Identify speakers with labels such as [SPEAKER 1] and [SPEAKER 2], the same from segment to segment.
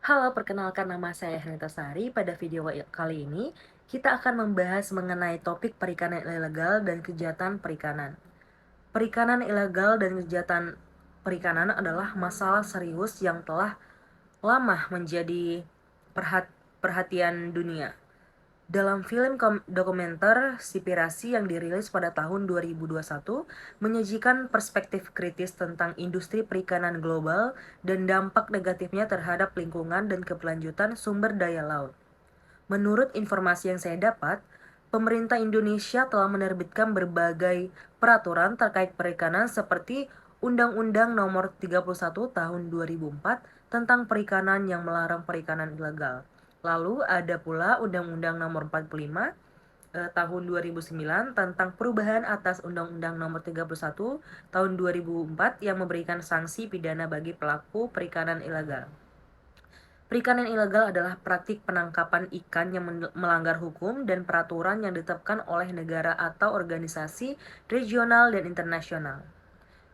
[SPEAKER 1] Halo, perkenalkan nama saya Henita Sari. Pada video kali ini, kita akan membahas mengenai topik perikanan ilegal dan kejahatan perikanan. Perikanan ilegal dan kejahatan perikanan adalah masalah serius yang telah lama menjadi perhatian dunia. Dalam film dokumenter Sipirasi yang dirilis pada tahun 2021, menyajikan perspektif kritis tentang industri perikanan global dan dampak negatifnya terhadap lingkungan dan keberlanjutan sumber daya laut. Menurut informasi yang saya dapat, pemerintah Indonesia telah menerbitkan berbagai peraturan terkait perikanan seperti Undang-Undang Nomor 31 Tahun 2004 tentang perikanan yang melarang perikanan ilegal. Lalu ada pula Undang-Undang Nomor 45 tahun 2009 tentang perubahan atas Undang-Undang Nomor 31 tahun 2004 yang memberikan sanksi pidana bagi pelaku perikanan ilegal. Perikanan ilegal adalah praktik penangkapan ikan yang melanggar hukum dan peraturan yang ditetapkan oleh negara atau organisasi regional dan internasional.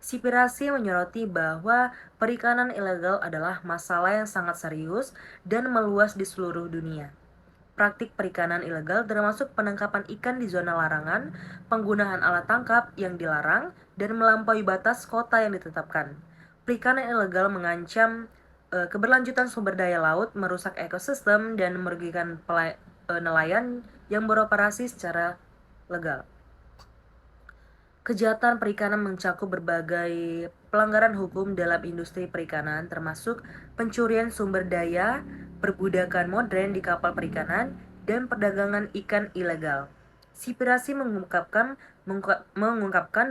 [SPEAKER 1] Sipirasi menyoroti bahwa perikanan ilegal adalah masalah yang sangat serius dan meluas di seluruh dunia. Praktik perikanan ilegal termasuk penangkapan ikan di zona larangan, penggunaan alat tangkap yang dilarang, dan melampaui batas kota yang ditetapkan. Perikanan ilegal mengancam keberlanjutan sumber daya laut, merusak ekosistem, dan merugikan nelayan yang beroperasi secara legal. Kejahatan perikanan mencakup berbagai pelanggaran hukum dalam industri perikanan, termasuk pencurian sumber daya, perbudakan modern di kapal perikanan, dan perdagangan ikan ilegal. Sipirasi mengungkapkan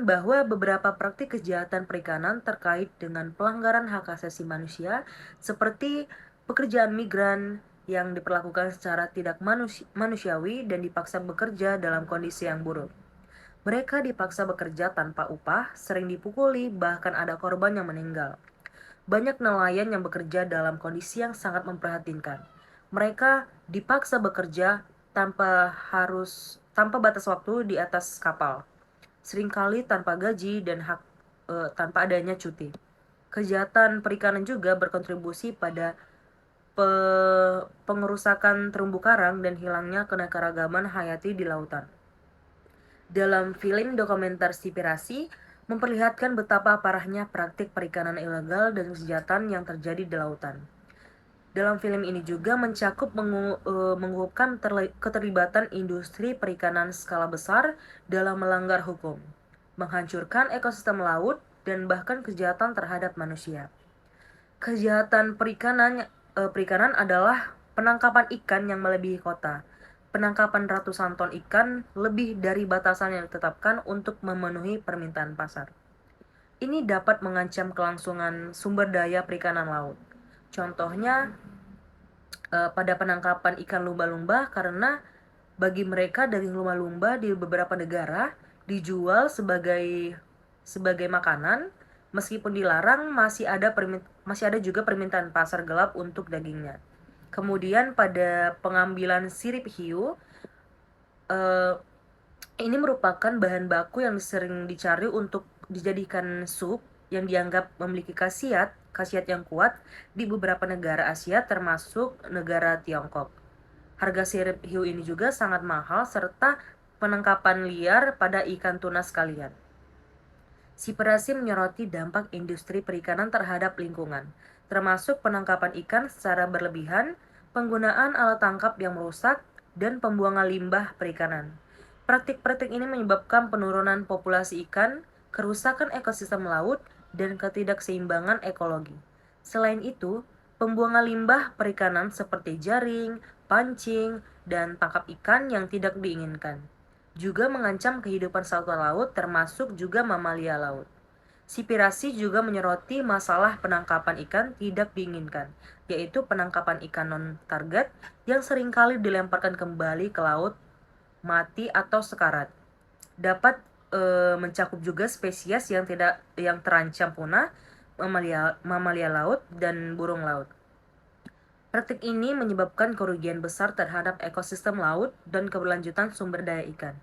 [SPEAKER 1] bahwa beberapa praktik kejahatan perikanan terkait dengan pelanggaran hak asasi manusia, seperti pekerjaan migran yang diperlakukan secara tidak manusiawi dan dipaksa bekerja dalam kondisi yang buruk. Mereka dipaksa bekerja tanpa upah, sering dipukuli, bahkan ada korban yang meninggal. Banyak nelayan yang bekerja dalam kondisi yang sangat memprihatinkan. Mereka dipaksa bekerja tanpa batas waktu di atas kapal, seringkali tanpa gaji dan tanpa adanya cuti. Kejahatan perikanan juga berkontribusi pada pengerusakan terumbu karang dan hilangnya keanekaragaman hayati di lautan. Dalam film dokumenter Sipirasi, memperlihatkan betapa parahnya praktik perikanan ilegal dan kejahatan yang terjadi di lautan. Dalam film ini juga mencakup mengungkapkan keterlibatan industri perikanan skala besar dalam melanggar hukum, menghancurkan ekosistem laut, dan bahkan kejahatan terhadap manusia. Kejahatan perikanan adalah penangkapan ikan yang melebihi kota. Penangkapan ratusan ton ikan lebih dari batasan yang ditetapkan untuk memenuhi permintaan pasar. Ini dapat mengancam kelangsungan sumber daya perikanan laut. Contohnya pada penangkapan ikan lumba-lumba, karena bagi mereka daging lumba-lumba di beberapa negara dijual sebagai makanan, meskipun dilarang masih ada juga permintaan pasar gelap untuk dagingnya. Kemudian pada pengambilan sirip hiu, eh, ini merupakan bahan baku yang sering dicari untuk dijadikan sup yang dianggap memiliki khasiat yang kuat di beberapa negara Asia termasuk negara Tiongkok. Harga sirip hiu ini juga sangat mahal serta penangkapan liar pada ikan tuna sekalian. Sipirasi menyoroti dampak industri perikanan terhadap lingkungan, termasuk penangkapan ikan secara berlebihan, penggunaan alat tangkap yang merusak, dan pembuangan limbah perikanan. Praktik-praktik ini menyebabkan penurunan populasi ikan, kerusakan ekosistem laut, dan ketidakseimbangan ekologi. Selain itu, pembuangan limbah perikanan seperti jaring, pancing, dan tangkap ikan yang tidak diinginkan juga mengancam kehidupan satwa laut termasuk juga mamalia laut. Sipirasi juga menyoroti masalah penangkapan ikan tidak diinginkan, yaitu penangkapan ikan non-target yang seringkali dilemparkan kembali ke laut mati atau sekarat. Dapat mencakup juga spesies yang terancam punah, mamalia laut dan burung laut. Praktik ini menyebabkan kerugian besar terhadap ekosistem laut dan keberlanjutan sumber daya ikan.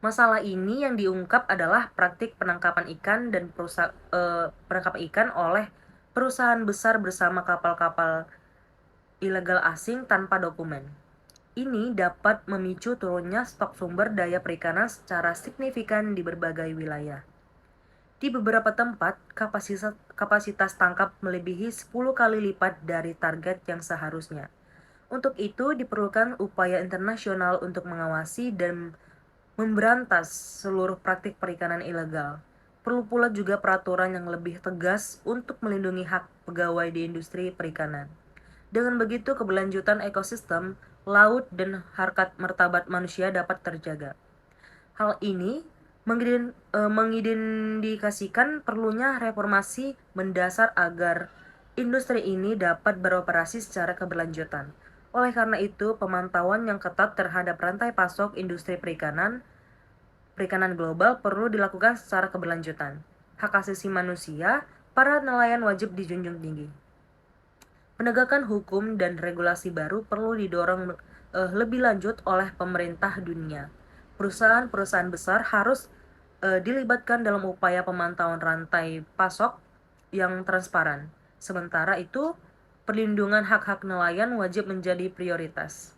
[SPEAKER 1] Masalah ini yang diungkap adalah praktik penangkapan ikan dan penangkapan ikan oleh perusahaan besar bersama kapal-kapal ilegal asing tanpa dokumen. Ini dapat memicu turunnya stok sumber daya perikanan secara signifikan di berbagai wilayah. Di beberapa tempat, kapasitas tangkap melebihi 10 kali lipat dari target yang seharusnya. Untuk itu, diperlukan upaya internasional untuk mengawasi dan memberantas seluruh praktik perikanan ilegal. Perlu pula juga peraturan yang lebih tegas untuk melindungi hak pegawai di industri perikanan. Dengan begitu, keberlanjutan ekosistem laut dan harkat martabat manusia dapat terjaga. Hal ini mengindikasikan perlunya reformasi mendasar agar industri ini dapat beroperasi secara keberlanjutan. Oleh karena itu, pemantauan yang ketat terhadap rantai pasok industri perikanan global perlu dilakukan secara keberlanjutan. Hak asasi manusia, para nelayan wajib dijunjung tinggi. Penegakan hukum dan regulasi baru perlu didorong lebih lanjut oleh pemerintah dunia. Perusahaan-perusahaan besar harus dilibatkan dalam upaya pemantauan rantai pasok yang transparan. Sementara itu, perlindungan hak-hak nelayan wajib menjadi prioritas.